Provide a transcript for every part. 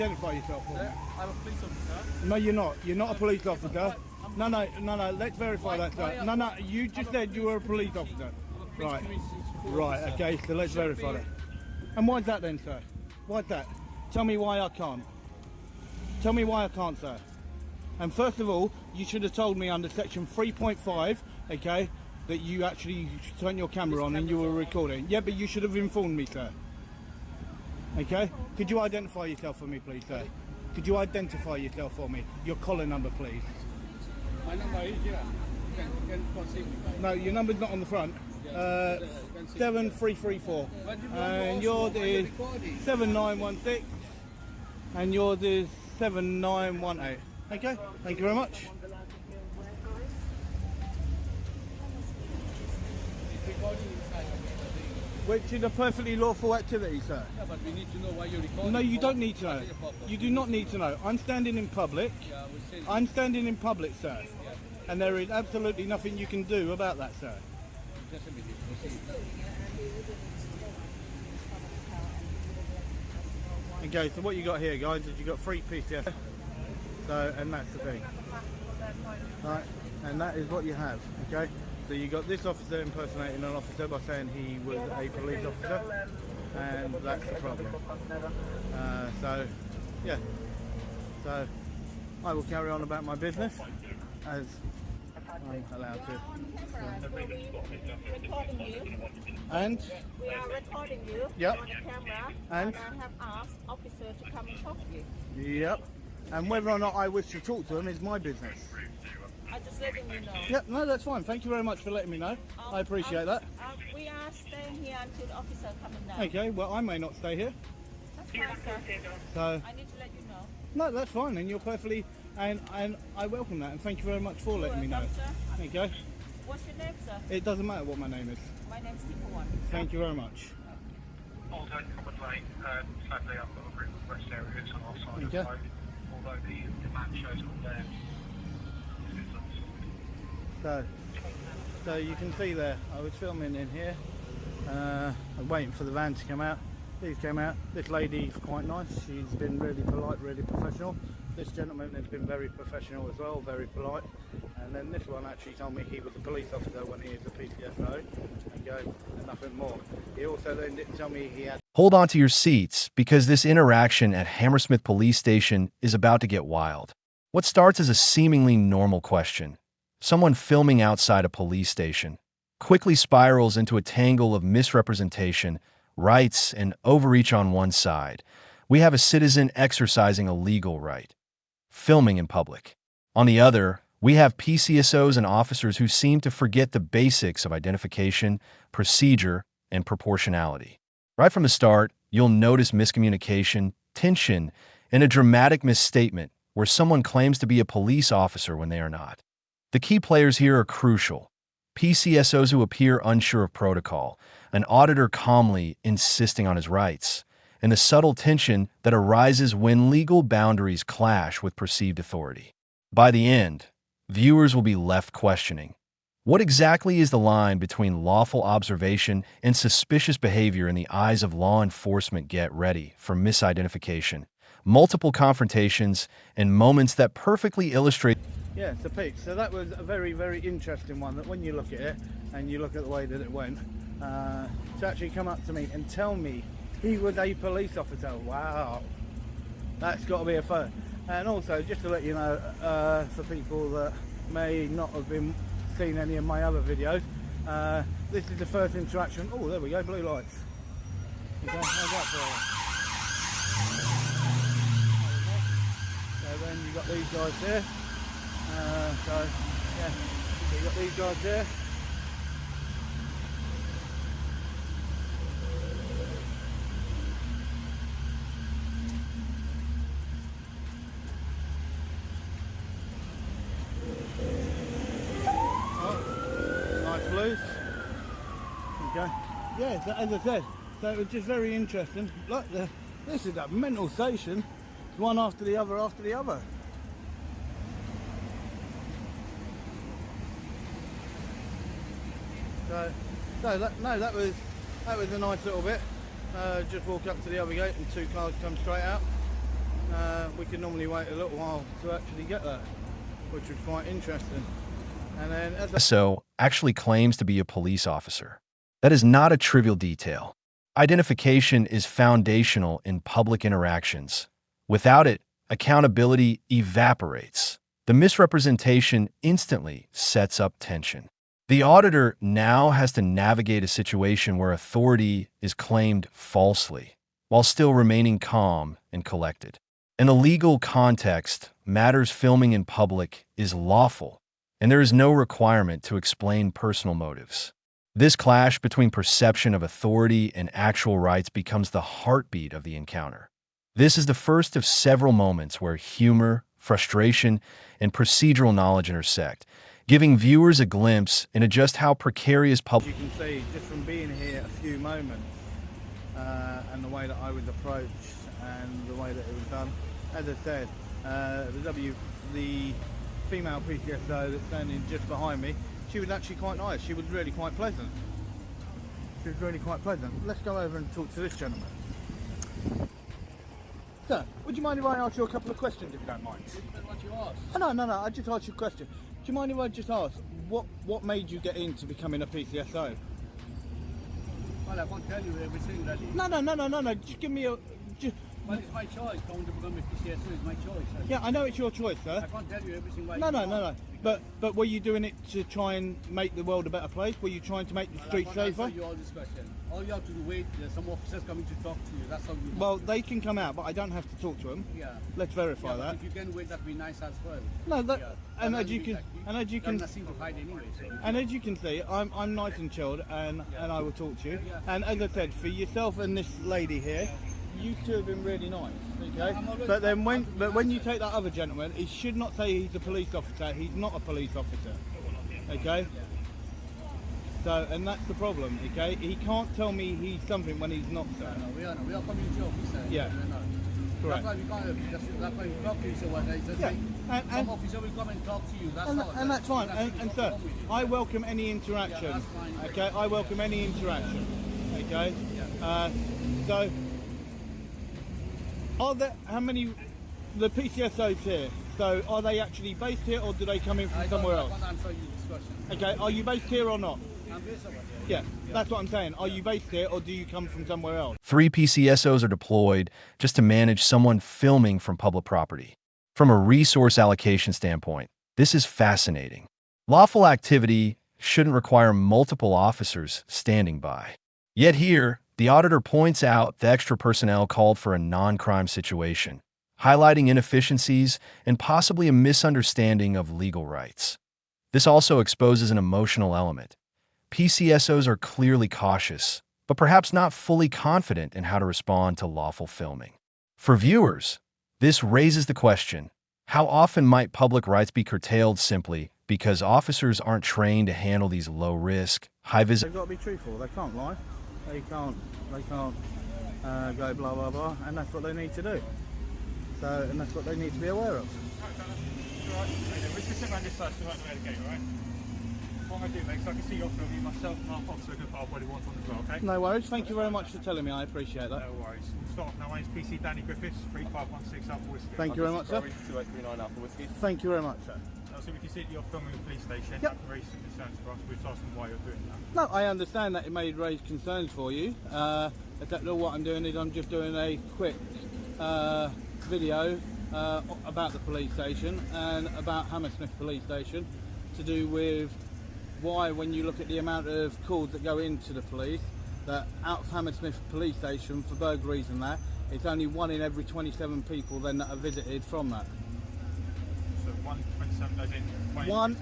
Identify yourself for me. I'm a police officer. No, you're not. You're not a police officer. No, let's verify that, sir. No, you just said you were a police officer. Right. Right, okay, so let's verify that. And why's that then, sir? Why's that? Tell me why I can't. Tell me why I can't, sir. And first of all, you should have told me under section 3.5, okay, that you actually turned your camera on and you were recording. Yeah, but you should have informed me, sir. Okay? Could you identify yourself for me, please, sir? Could you identify yourself for me? Your collar number, please. My number is here. You can see me. No, your number's not on the front. 7334. And yours is 7916. And yours is 7918. Okay, thank you very much. Which is a perfectly lawful activity, sir. Yeah, but we need to know why you're recording. No, you don't need to know. You do not need to know. I'm standing in public. I'm standing in public, sir. And there is absolutely nothing you can do about that, sir. Just a minute. Okay, so what you got here, guys, is you got 3 PCS. So, and that's the thing. Right, and that is what you have, okay? So you got this officer impersonating an officer by saying he was a police officer, and that's the problem. So, yeah. So, I will carry on about my business as I'm allowed to. Recording you. And? We are recording you Yep. on the camera. And? I have asked officer to come and talk to you. Yep. And whether or not I wish to talk to him is my business. I'm just letting you know. Yep, no, that's fine. Thank you very much for letting me know. I appreciate that. We are staying here until the officer comes down. Okay, well, I may not stay here. That's fine, sir. So, I need to let you know. no, that's fine, and you're perfectly, and I welcome that, and thank you very much for letting me know. Welcome, sir. Okay? What's your name, sir? It doesn't matter what my name is. My name's Tipo1. Thank you very much. Although commonly, sadly I've got a group of rest areas on our side of the Okay. road, although the map shows all there. So you can see there, I was filming in here, I'm waiting for the van to come out. These came out. This lady's quite nice, she's been really polite, really professional. This gentleman has been very professional as well, very polite. And then this one actually told me he was a police officer when he is a PCSO, and nothing more. He also then didn't tell me he had... Hold on to your seats, because this interaction at Hammersmith Police Station is about to get wild. What starts as a seemingly normal question, someone filming outside a police station, quickly spirals into a tangle of misrepresentation, rights, and overreach on one side. We have a citizen exercising a legal right, filming in public. On the other, we have PCSOs and officers who seem to forget the basics of identification, procedure, and proportionality. Right from the start, you'll notice miscommunication, tension, and a dramatic misstatement where someone claims to be a police officer when they are not. The key players here are crucial. PCSOs who appear unsure of protocol, an auditor calmly insisting on his rights, and the subtle tension that arises when legal boundaries clash with perceived authority. By the end, viewers will be left questioning, what exactly is the line between lawful observation and suspicious behavior in the eyes of law enforcement? Get ready for misidentification, multiple confrontations, and moments that perfectly illustrate. Yeah, it's a peak. So that was a very, very interesting one, that when you look at it and you look at the way that it went, to actually come up to me and tell me he was a police officer. Wow, that's got to be a first. And also, just to let you know, for people that may not have been seen any of my other videos, this is the first interaction. Oh, there we go, blue lights. Okay, how's that for you? So then you got these guys here. So yeah, so you got these guys here. Nice blues. Okay. Yeah, so as I said, so it was just very interesting. Look, this is a mental station, one after the other after the other. So that was a nice little bit. Just walk up to the other gate and 2 cars come straight out. we can normally wait a little while to actually get that, which was quite interesting. And then as So actually claims to be a police officer. That is not a trivial detail. Identification is foundational in public interactions. Without it, accountability evaporates. The misrepresentation instantly sets up tension. The auditor now has to navigate a situation where authority is claimed falsely, while still remaining calm and collected. In a legal context, matters filming in public is lawful, and there is no requirement to explain personal motives. This clash between perception of authority and actual rights becomes the heartbeat of the encounter. This is the first of several moments where humor, frustration, and procedural knowledge intersect, giving viewers a glimpse into just how precarious public... you can see, just from being here a few moments, and the way that I was approached and the way that it was done. As I said, the female PCSO that's standing just behind me, she was actually quite nice. She was really quite pleasant. Let's go over and talk to this gentleman. Sir, would you mind if I ask you a couple of questions, if you don't mind? What you ask? Oh, no, I just asked you a question. Do you mind if I just ask, what made you get into becoming a PCSO? Well, I can't tell you everything really. No, just give me a... Well, it's my choice. I want to become a PCSO. It's my choice. Yeah, I know it's your choice, sir. I can't tell you everything. No. But were you doing it to try and make the world a better place? Were you trying to make the streets safer? You all this question. All you have to do, wait. There's some officers coming to talk to you. That's how you. Well, they can come out, but I don't have to talk to them. Yeah. Let's verify Yeah, that. if you can wait, that'd be nice as well. No, that, Yeah. and That as you doesn't can, mean and as you there's can, nothing to hide anyway. So. and as you can see, I'm nice and chilled, and I will talk to you. Yeah. And as I said, for yourself and this lady here, you two have been really nice. Okay, but then when you take that other gentleman, he should not say he's a police officer. He's not a police officer. Okay. So, and that's the problem. Okay, he can't tell me he's something when he's not, sir. No, we are community officers. Yeah. Correct. That's why we can't. That's why we talk to each other. It's just Yeah. like some officer will come and talk to you. That's all. And that's fine. And sir, I welcome any interaction. Yeah, that's fine. Okay, I welcome any interaction. Okay. So, are there how many the PCSOs here? So, are they actually based here, or do they come in from somewhere else? I can't answer you this question. Okay, are you based here or not? I'm based over here. Yeah, that's what I'm saying. Are you based here, or do you come from somewhere else? 3 PCSOs are deployed just to manage someone filming from public property. From a resource allocation standpoint, this is fascinating. Lawful activity shouldn't require multiple officers standing by. Yet here, the auditor points out the extra personnel called for a non-crime situation, highlighting inefficiencies and possibly a misunderstanding of legal rights. This also exposes an emotional element. PCSOs are clearly cautious, but perhaps not fully confident in how to respond to lawful filming. For viewers, this raises the question, how often might public rights be curtailed simply because officers aren't trained to handle these low-risk, high-visibility... They've got to be truthful. They can't lie. They can't go blah, blah, blah, and that's what they need to do. So, and that's what they need to be aware of. Alright, we're just sitting around this side, so we're at the gate, alright? What I'm going to do, mate, so I can see you're filming myself and our officer, good part of body wants on as well, okay? No worries. Thank you very much for telling me. I appreciate that. No worries. Start off now, my name's PC Danny Griffiths, 3516 Alpha Whiskey. Thank you very much, sir. 2839 Alpha Whiskey. Thank you very much, sir. So we can see that you're filming the police station. Yep. That can raise some concerns for us. We're just asking why you're doing that. No, I understand that it may raise concerns for you. What I'm doing is I'm just doing a quick video about the police station and about Hammersmith Police Station to do with why, when you look at the amount of calls that go into the police, that out of Hammersmith Police Station for burglaries and that, it's only 1 in every 27 people then that are visited from that. So 127 goes in.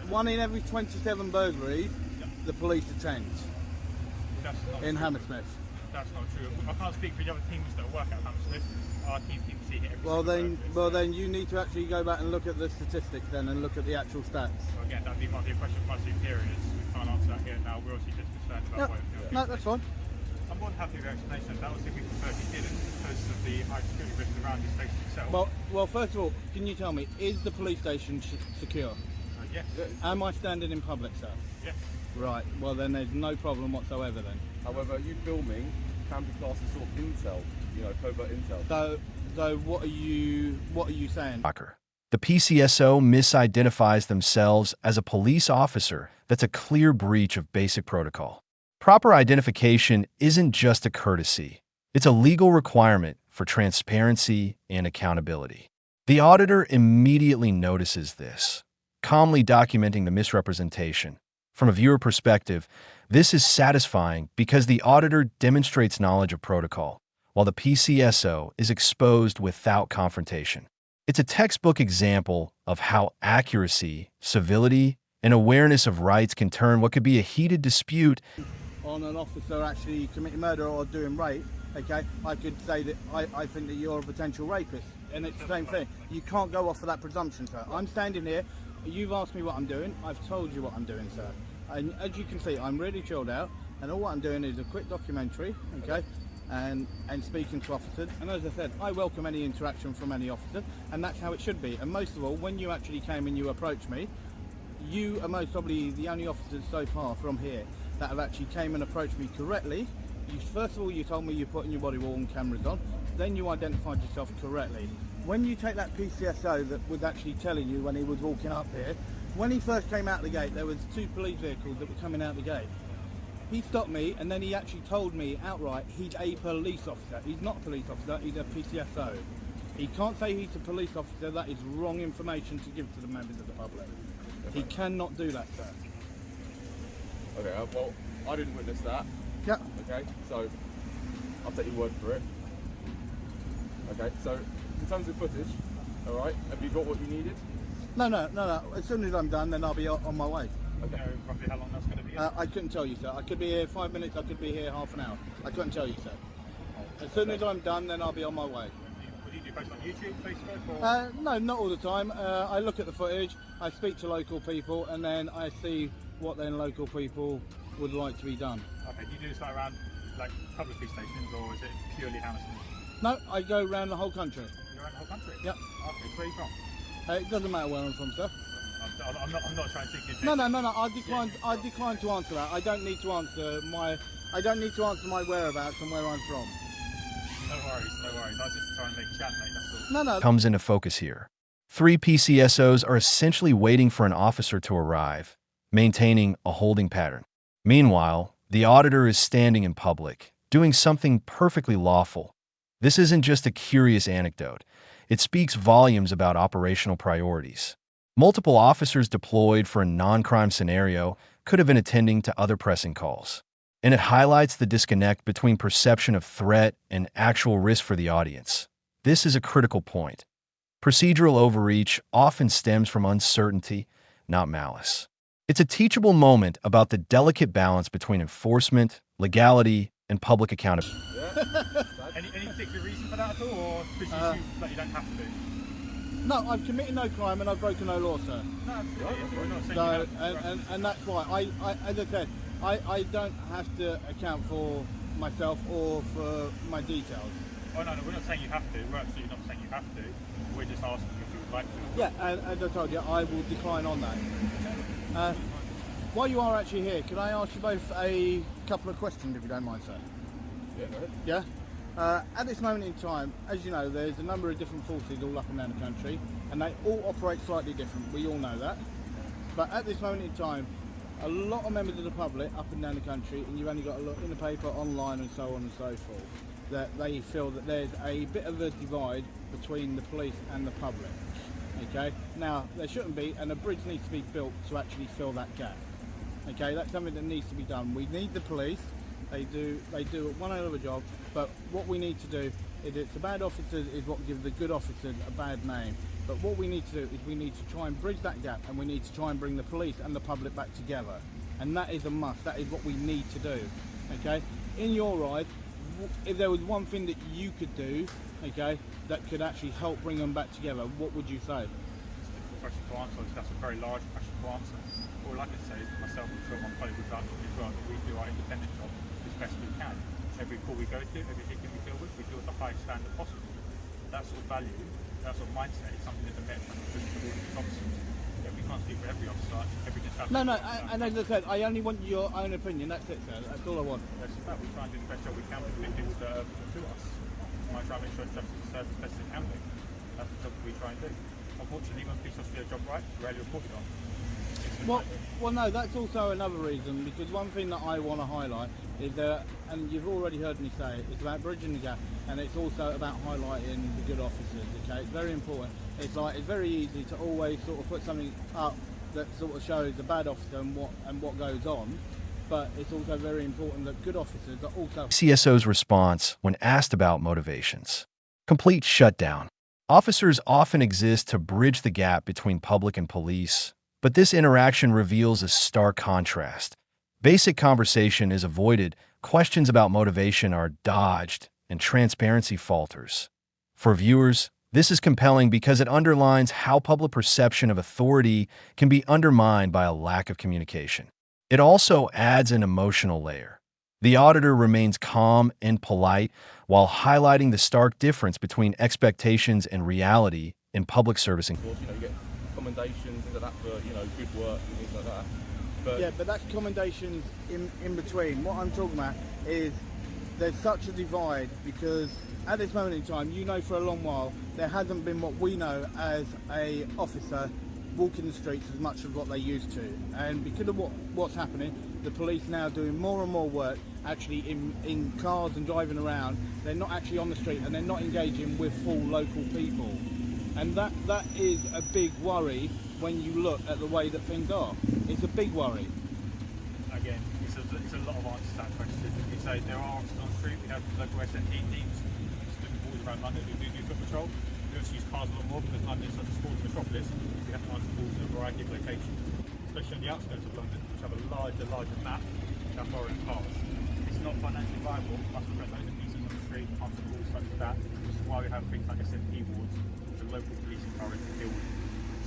One in every 27 burglaries, the police attend That's not in true. Hammersmith. That's not true. I can't speak for the other teams that work at Hammersmith. Our team seems to see it every Well single burglary. then you need to actually go back and look at the statistics then and look at the actual stats. So again, that might be a question for my superiors. We can't answer that here now. We're obviously just concerned about Yep. what you're doing. No, that's fine. I'm more than happy with your explanation. That was if we preferred you didn't because of the high security risk around the station itself. Well, first of all, can you tell me, is the police station secure? Yes. Am I standing in public, sir? Yes. Right, well then there's no problem whatsoever then. However, you filming can be classed as sort of intel, covert intel. So So what are you saying? The PCSO misidentifies themselves as a police officer. That's a clear breach of basic protocol. Proper identification isn't just a courtesy. It's a legal requirement for transparency and accountability. The auditor immediately notices this, calmly documenting the misrepresentation. From a viewer perspective, this is satisfying because the auditor demonstrates knowledge of protocol, while the PCSO is exposed without confrontation. It's a textbook example of how accuracy, civility, and awareness of rights can turn what could be a heated dispute On an officer actually committing murder or doing rape, okay, I could say that I think that you're a potential rapist, and it's the same thing. You can't go off of that presumption, sir. I'm standing here, you've asked me what I'm doing, I've told you what I'm doing, sir. And as you can see, I'm really chilled out, and all what I'm doing is a quick documentary, okay, and speaking to officers. And as I said, I welcome any interaction from any officer, and that's how it should be. And most of all, when you actually came and you approached me, you are most probably the only officers so far from here that have actually came and approached me correctly. First of all, you told me you're putting your body-worn cameras on, then you identified yourself correctly. When you take that PCSO that was actually telling you when he was walking up here, when he first came out the gate, there was 2 police vehicles that were coming out the gate. He stopped me, and then he actually told me outright he's a police officer. He's not a police officer, he's a PCSO. He can't say he's a police officer. That is wrong information to give to the members of the public. He cannot do that, sir. Okay, well, I didn't witness that. Yeah. Okay, so I'll take your word for it. Okay, so in terms of footage, all right, have you got what you needed? No. As soon as I'm done, then I'll be on my way. Do you know roughly how long that's going to be? I couldn't tell you, sir. I could be here 5 minutes, I could be here half an hour. I couldn't tell you, sir. As soon as I'm done, then I'll be on my way. Would you do post on YouTube, Facebook, or? No, not all the time. I look at the footage, I speak to local people, and then I see what then local people would like to be done. Okay, do you do this like around like public police stations, or is it purely Hammersmith? No, I go around the whole country. You're around the whole country? Yep. Okay, so where are you from? It doesn't matter where I'm from, sir. I'm not trying to think. No. I decline to answer that. I don't need to answer my whereabouts and where I'm from. No worries. I was just trying to make chat, mate, that's all. No. comes into focus here. 3 PCSOs are essentially waiting for an officer to arrive, maintaining a holding pattern. Meanwhile, the auditor is standing in public, doing something perfectly lawful. This isn't just a curious anecdote. It speaks volumes about operational priorities. Multiple officers deployed for a non-crime scenario could have been attending to other pressing calls. And it highlights the disconnect between perception of threat and actual risk for the audience. This is a critical point. Procedural overreach often stems from uncertainty, not malice. It's a teachable moment about the delicate balance between enforcement, legality, and public accountability. Any particular reason for that at all, or because you feel like you don't have to? No, I've committed no crime and I've broken no law, sir. No, absolutely. We're not saying So, you don't. and that's why as I said, I don't have to account for myself or for my details. Oh no, we're not saying you have to. We're absolutely not saying you have to. We're just asking if you would like to. Yeah, and as I told you, I will decline on that. While you are actually here, can I ask you both a couple of questions, if you don't mind, sir? Yeah, go ahead. Yeah? At this moment in time, as you know, there's a number of different forces all up and down the country, and they all operate slightly different. We all know that. But at this moment in time, a lot of members of the public up and down the country, and you've only got a lot in the paper, online, and so on and so forth, that they feel that there's a bit of a divide between the police and the public. Okay? Now, there shouldn't be, and a bridge needs to be built to actually fill that gap. Okay? That's something that needs to be done. We need the police. They do one hell of a job, but what we need to do is it's the bad officers is what gives the good officers a bad name. But what we need to do is we need to try and bridge that gap, and we need to try and bring the police and the public back together. And that is a must. That is what we need to do. Okay? In your eyes, if there was one thing that you could do, okay, that could actually help bring them back together, what would you say? It's a difficult question to answer. That's a very large question to answer. All I can say is myself and sure my colleagues would like to as well, that we do our independent job as best we can. Every call we go to, every victim we deal with, we do at the highest standard possible. That sort of value, that sort of mindset is something that the Met and the officers. We can't speak for every officer, every dispatch. No, and as I said, I only want your own opinion. That's it, sir. That's all I want. That's about we try and do the best job we can with the victims that are to us. might try and make sure justice is served as best as it can be. That's the job that we try and do. Unfortunately, when police officers do their job right, it's rarely reported on. Well, no, that's also another reason, because one thing that I want to highlight is that, and you've already heard me say it, it's about bridging the gap, and it's also about highlighting the good officers, okay? It's very important. It's very easy to always sort of put something up that sort of shows the bad officer and what goes on, but it's also very important that good officers are also... CSO's response when asked about motivations. Complete shutdown. Officers often exist to bridge the gap between public and police, but this interaction reveals a stark contrast. Basic conversation is avoided, questions about motivation are dodged, and transparency falters. For viewers, this is compelling because it underlines how public perception of authority can be undermined by a lack of communication. It also adds an emotional layer. The auditor remains calm and polite while highlighting the stark difference between expectations and reality in public service. Of course, you get commendations, things like that for, good work and things like that. But Yeah, but that's commendations in between. What I'm talking about is there's such a divide, because at this moment in time, for a long while, there hasn't been what we know as a officer walking the streets as much as what they used to. And because of what's happening, the police now doing more and more work actually in cars and driving around. They're not actually on the street, and they're not engaging with full local people. And that is a big worry when you look at the way that things are. It's a big worry. Again, it's a lot of answers to that question. You say there are officers on the street, we have local SNT teams looking forward around London who do foot patrol. We also use cars a lot more because London is such a sports metropolis. We have to answer calls in a variety of locations, especially on the outskirts of London, which have a larger map, which have foreign cars. It's not financially viable for us to rent loads of pieces on the street, answer calls such as that, which is why we have things like SNT wards, which are local police encouraged to deal with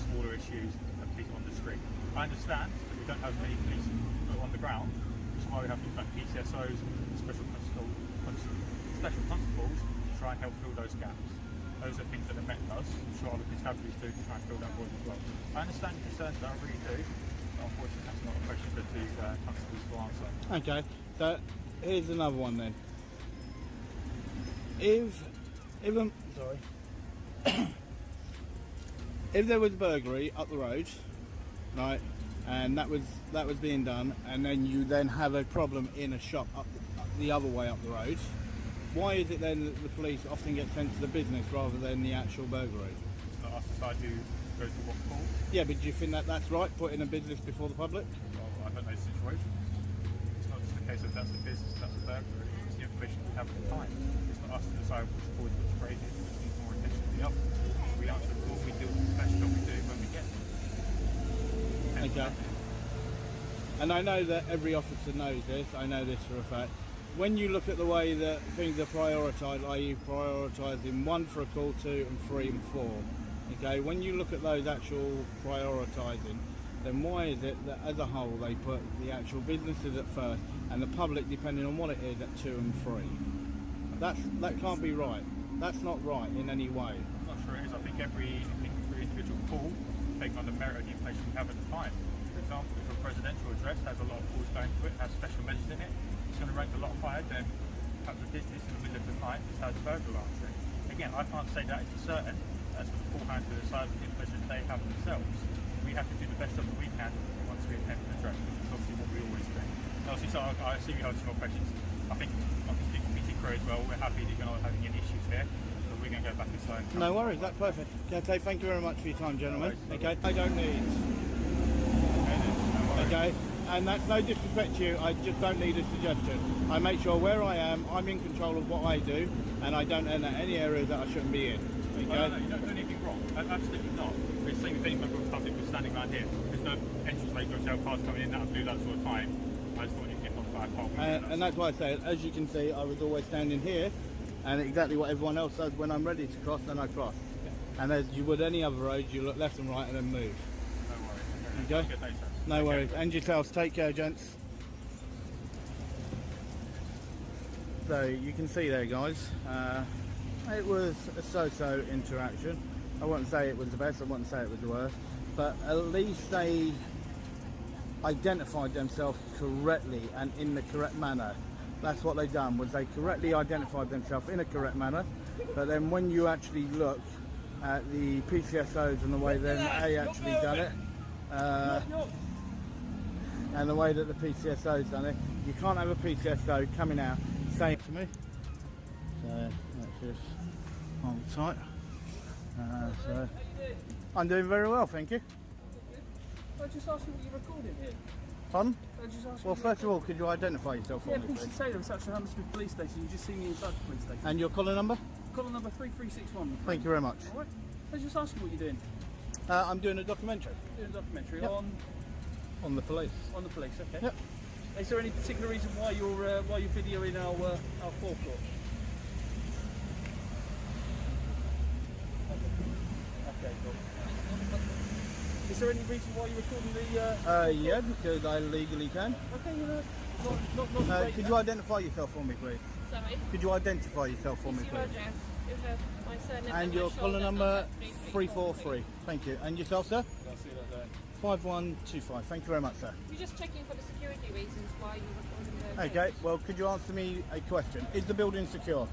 smaller issues than people on the street. I understand that we don't have many police on the ground, which is why we have things like PCSOs, special constables to try and help fill those gaps. Those are things that the Met does. I'm sure other constabularies do to try and fill that void as well. I understand your concerns, I really do, but unfortunately that's not a question for the constables to answer. Okay, so here's another one then. If there was burglary up the road, right, and that was being done, and then you have a problem in a shop up the other way up the road, why is it then that the police often get sent to the business rather than the actual burglary? It's not us decide who goes to what call. Yeah, but do you think that that's right, putting a business before the public? Well, I don't know the situation. It's not just the case of that's the business, that's the burglary. It's the information we have at the time. It's not us to decide which call is which grade is, which needs more attention than the other. We answer the call, we do the best job we do when we get it. Okay. And I know that every officer knows this, I know this for a fact. When you look at the way that things are prioritised, i.e. prioritising 1 for a call, 2 and 3 and 4, okay, when you look at those actual prioritising, then why is it that as a whole they put the actual businesses at first and the public, depending on what it is, at 2 and 3? That can't be right. That's not right in any way. I'm not sure it is. I think every individual call is taken on the merit of the information we have at the time. For example, if a presidential address has a lot of calls going to it, has special measures in it, it's going to rank a lot higher than perhaps a business in the middle of the night that has burglar alarm. Again, I can't say that it's for certain. That's for the beforehand to decide the information they have themselves. We have to do the best job that we can once we attempt an address, which is obviously what we always do. Obviously, so I see you have some more questions. I think meeting crew as well, we're happy that you're not having any issues here, but we're going to go back inside. No worries, that's perfect. Okay, thank you very much for your time, gentlemen. Okay, I don't need. Okay, and that's no disrespect to you, I just don't need a suggestion. I make sure where I am, I'm in control of what I do, and I don't enter any areas that I shouldn't be in. Okay? No, you don't do anything wrong. Absolutely not. We're saying if any member of the public was standing around here, there's no entrance later or cars coming in out of blue, that sort of time. I just thought you'd get off by a car. And that's why I say, as you can see, I was always standing here, and exactly what everyone else does when I'm ready to cross, then I cross. Yeah. And as you would any other road, you look left and right and then move. No worries. Okay? Good day, sir. No worries. And yourselves, take care, gents. So you can see there, guys, it was a so-so interaction. I wouldn't say it was the best, I wouldn't say it was the worst, but at least they identified themselves correctly and in the correct manner. That's what they done, was they correctly identified themselves in a correct manner, But then when you actually look at the PCSOs and the way then they actually done it, and the way that the PCSO's done it, you can't have a PCSO coming out saying to me. So that's just hold tight. So I'm doing very well, thank you. I just asked you what you're recording here. Pardon? I just asked Well, first of all, could you identify yourself for yeah, me, of course, please? you say there was actually Hammersmith Police Station. You just see me inside the police station. And your collar number? Caller number 3361. Thank you very much. All right. I was just asking what you're doing. I'm doing a documentary Doing a documentary Yep. on the police. the police. Okay. Yep. Is there any particular reason why you're videoing our forecourt? Okay, cool. Is there any reason why you're recording the? Yeah, because I legally can. Okay, you know, not great. Could you identify yourself for me, please? Sorry. Could you identify yourself for me, It's please? Roger. You have my surname And my your shoulder collar number 343. 343. Thank you. And yourself, sir? I see that there. 5125. Thank you very much, sir. We're just checking for the security reasons why you're recording the Okay, well, could you answer me a question? Is the building secure?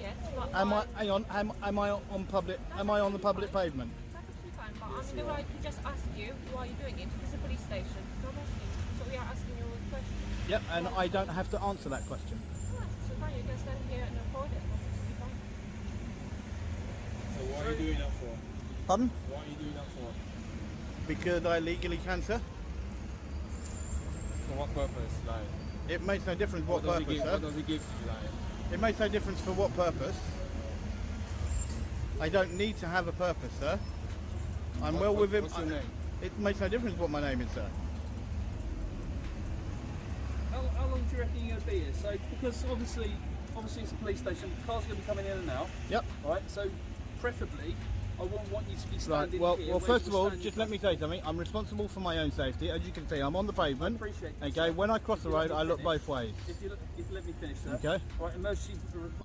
Yes, but Am I? Hang on. Am I on public? Am I on the public pavement? That's absolutely fine, but I'm in the right to just ask you why you're doing it. It's a police station. So I'm asking. So we are asking you a question. Yep. And I don't have to answer that question. Oh, that's absolutely fine. You can stand here and record it. That's absolutely fine. So what are you doing that for? Pardon? What are you doing that for? Because I legally can, sir. For what purpose? Like, It makes no difference what does purpose, it give? sir. What does it give to you? Like, It makes no difference for what purpose. I don't need to have a purpose, sir. I'm well within. What's your name? It makes no difference what my name is, sir. How long do you reckon you're going to be here? So, because obviously it's a police station, cars are going to be coming in and out. Yep. Right. So, preferably, I won't want you to be Right. standing Well, here. well. where First you're of all, standing just let me say something. I'm responsible for my own safety. As you can see, I'm on the pavement. appreciate that, Okay. sir. When I cross the If you let road, me I look finish. both ways. If you let me finish, sir. Okay. Right. Emergency.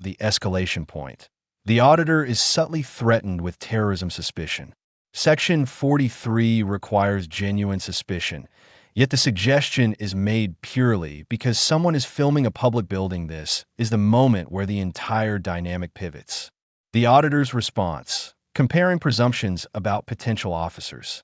The escalation point. The auditor is subtly threatened with terrorism suspicion. Section 43 requires genuine suspicion, yet the suggestion is made purely because someone is filming a public building. This is the moment where the entire dynamic pivots. The auditor's response, comparing presumptions about potential officers.